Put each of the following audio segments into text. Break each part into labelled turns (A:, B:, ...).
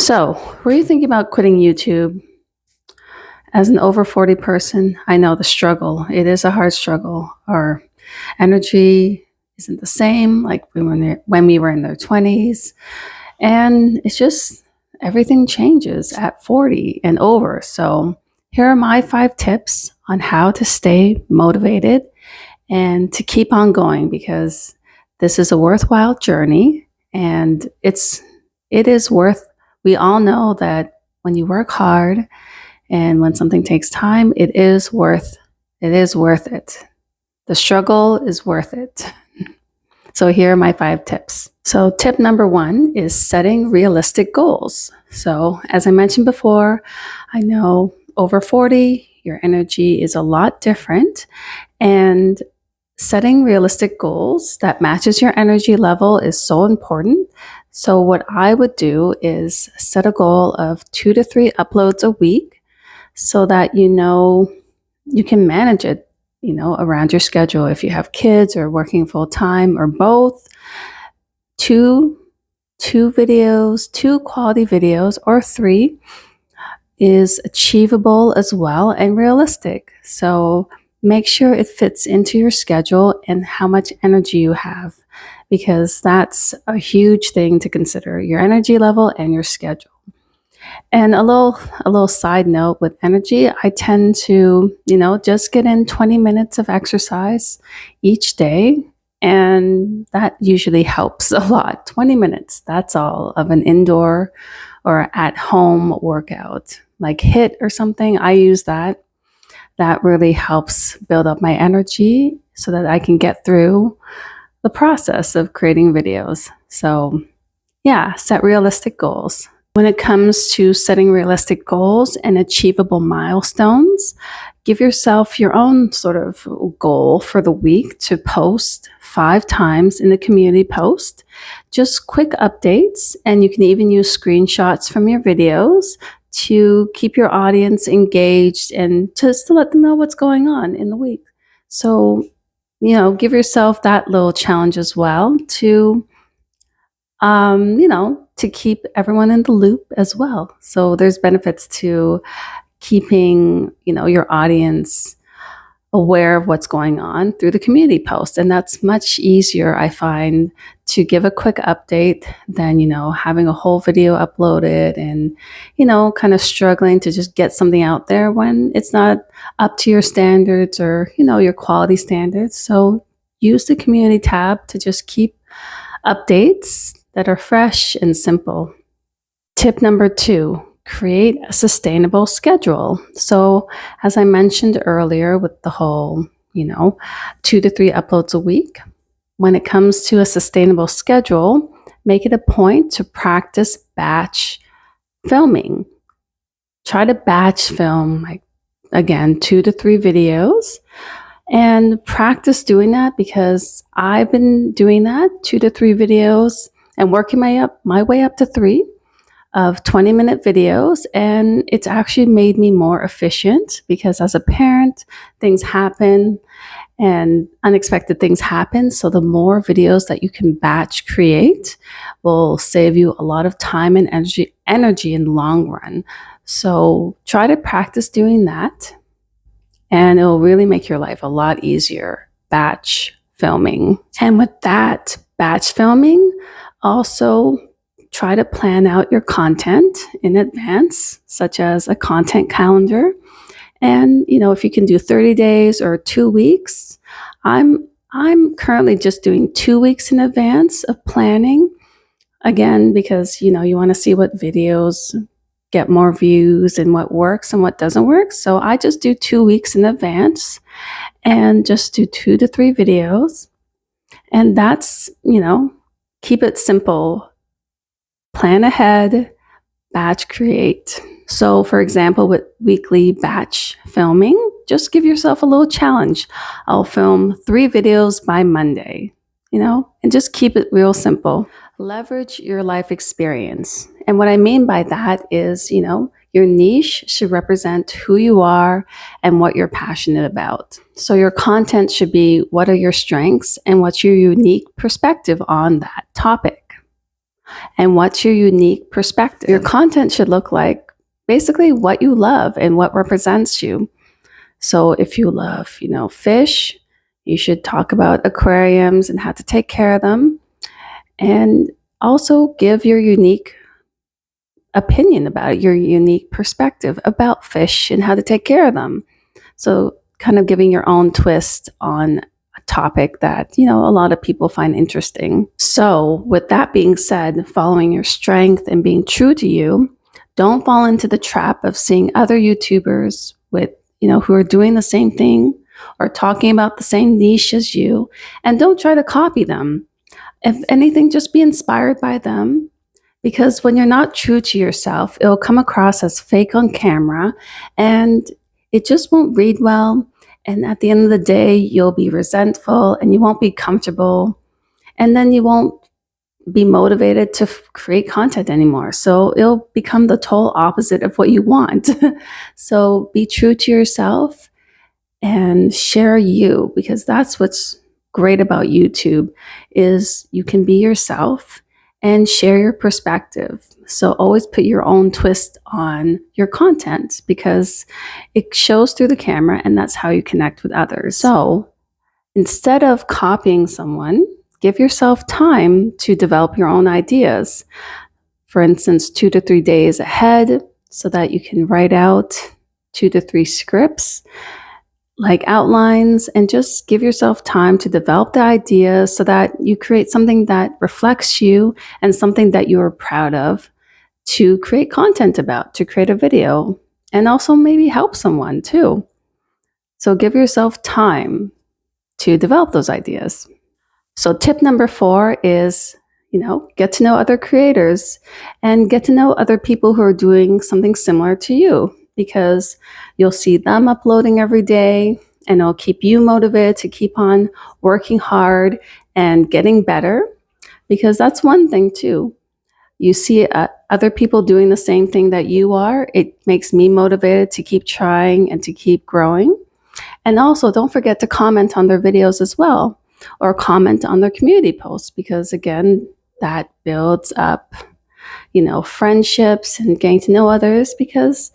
A: So, were you thinking about quitting YouTube? As an over 40 person, I know the struggle. It is a hard struggle. Our energy isn't the same like when we were in their 20s. And it's just everything changes at 40 and over. So, here are my 5 tips on how to stay motivated and to keep on going because this is a worthwhile journey and it is worth we all know that when you work hard and when something takes time, it is worth it. The struggle is worth it. So here are my 5 tips. So tip number 1 is setting realistic goals. So as I mentioned before, I know over 40, your energy is a lot different, and setting realistic goals that matches your energy level is so important. So what I would do is set a goal of 2 to 3 uploads a week so that you can manage it, around your schedule. If you have kids or working full time or both, two videos, 2 quality videos or 3 is achievable as well and realistic. So make sure it fits into your schedule and how much energy you have, because that's a huge thing to consider, your energy level and your schedule. And a little side note with energy, I tend to, just get in 20 minutes of exercise each day. And that usually helps a lot. 20 minutes, that's all, of an indoor or at home workout, like HIIT or something. I use that. That really helps build up my energy so that I can get through the process of creating videos. So, yeah, set realistic goals. When it comes to setting realistic goals and achievable milestones, give yourself your own sort of goal for the week to post 5 times in the community post. Just quick updates, and you can even use screenshots from your videos to keep your audience engaged and just to let them know what's going on in the week. So, give yourself that little challenge as well to keep everyone in the loop as well. So there's benefits to keeping, your audience aware of what's going on through the community post. And that's much easier, I find, to give a quick update than, having a whole video uploaded and, kind of struggling to just get something out there when it's not up to your standards or, your quality standards. So use the community tab to just keep updates that are fresh and simple. Tip number 2, create a sustainable schedule. So, as I mentioned earlier with the whole, 2 to 3 uploads a week, when it comes to a sustainable schedule, make it a point to practice batch filming. Try to batch film, like, again, 2 to 3 videos. And practice doing that, because I've been doing that 2 to 3 videos and working my way up to 3 of 20-minute videos. And it's actually made me more efficient because as a parent, things happen and unexpected things happen. So the more videos that you can batch create will save you a lot of time and energy in the long run. So try to practice doing that, and it will really make your life a lot easier, batch filming. And with that batch filming, also try to plan out your content in advance, such as a content calendar. And, if you can do 30 days or 2 weeks, I'm currently just doing 2 weeks in advance of planning. Again, because, you want to see what videos get more views and what works and what doesn't work. So I just do 2 weeks in advance and just do 2 to 3 videos. And that's, keep it simple. Plan ahead, batch create. So for example, with weekly batch filming, just give yourself a little challenge. I'll film 3 videos by Monday, and just keep it real simple. Leverage your life experience. And what I mean by that is, your niche should represent who you are and what you're passionate about. So your content should be, what are your strengths and what's your unique perspective on that topic? And what's your unique perspective? Your content should look like basically what you love and what represents you. So if you love, fish, you should talk about aquariums and how to take care of them. And also give your unique opinion about it, your unique perspective about fish and how to take care of them. So kind of giving your own twist on a topic that, a lot of people find interesting. So with that being said, following your strength and being true to you, don't fall into the trap of seeing other YouTubers with, who are doing the same thing or talking about the same niche as you, and don't try to copy them. If anything, just be inspired by them, because when you're not true to yourself, it'll come across as fake on camera and it just won't read well. And at the end of the day, you'll be resentful and you won't be comfortable. And then you won't be motivated to create content anymore. So it'll become the total opposite of what you want. So be true to yourself and share you, because that's what's great about YouTube is you can be yourself and share your perspective. So always put your own twist on your content because it shows through the camera and that's how you connect with others. So instead of copying someone, give yourself time to develop your own ideas. For instance, 2 to 3 days ahead so that you can write out 2 to 3 scripts like outlines, and just give yourself time to develop the ideas so that you create something that reflects you and something that you are proud of to create content about, to create a video, and also maybe help someone too. So give yourself time to develop those ideas. So tip number 4 is, get to know other creators and get to know other people who are doing something similar to you, because you'll see them uploading every day and it'll keep you motivated to keep on working hard and getting better. Because that's one thing too. You see other people doing the same thing that you are. It makes me motivated to keep trying and to keep growing. And also don't forget to comment on their videos as well, or comment on their community posts, because again, that builds up, friendships and getting to know others, because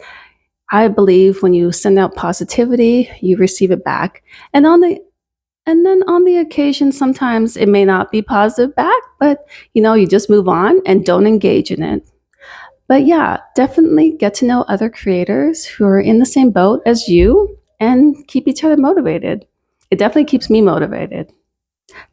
A: I believe when you send out positivity, you receive it back. And then on the occasion, sometimes it may not be positive back, but you just move on and don't engage in it. But yeah, definitely get to know other creators who are in the same boat as you and keep each other motivated. It definitely keeps me motivated.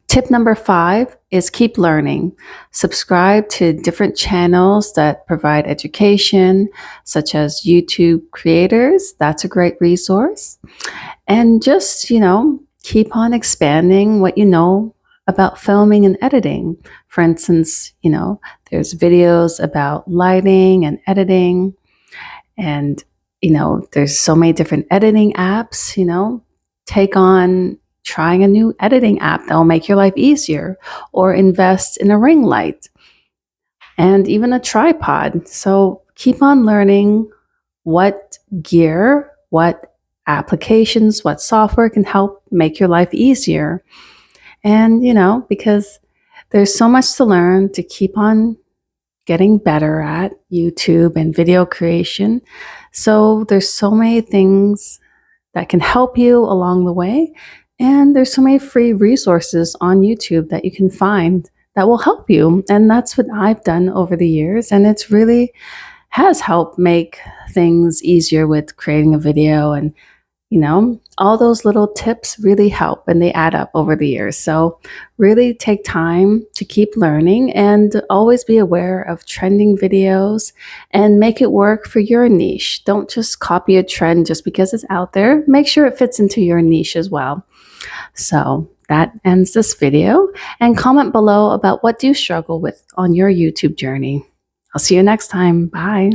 A: Tip number 5 is keep learning. Subscribe to different channels that provide education, such as YouTube Creators. That's a great resource. And just, keep on expanding what you know about filming and editing. For instance, there's videos about lighting and editing. And, there's so many different editing apps, take on trying a new editing app that will make your life easier, or invest in a ring light and even a tripod. So keep on learning what gear, what applications, what software can help make your life easier. And, because there's so much to learn to keep on getting better at YouTube and video creation. So there's so many things that can help you along the way. And there's so many free resources on YouTube that you can find that will help you. And that's what I've done over the years. And it's really has helped make things easier with creating a video. And, all those little tips really help and they add up over the years. So really take time to keep learning and always be aware of trending videos and make it work for your niche. Don't just copy a trend just because it's out there. Make sure it fits into your niche as well. So that ends this video, and comment below about what do you struggle with on your YouTube journey. I'll see you next time. Bye.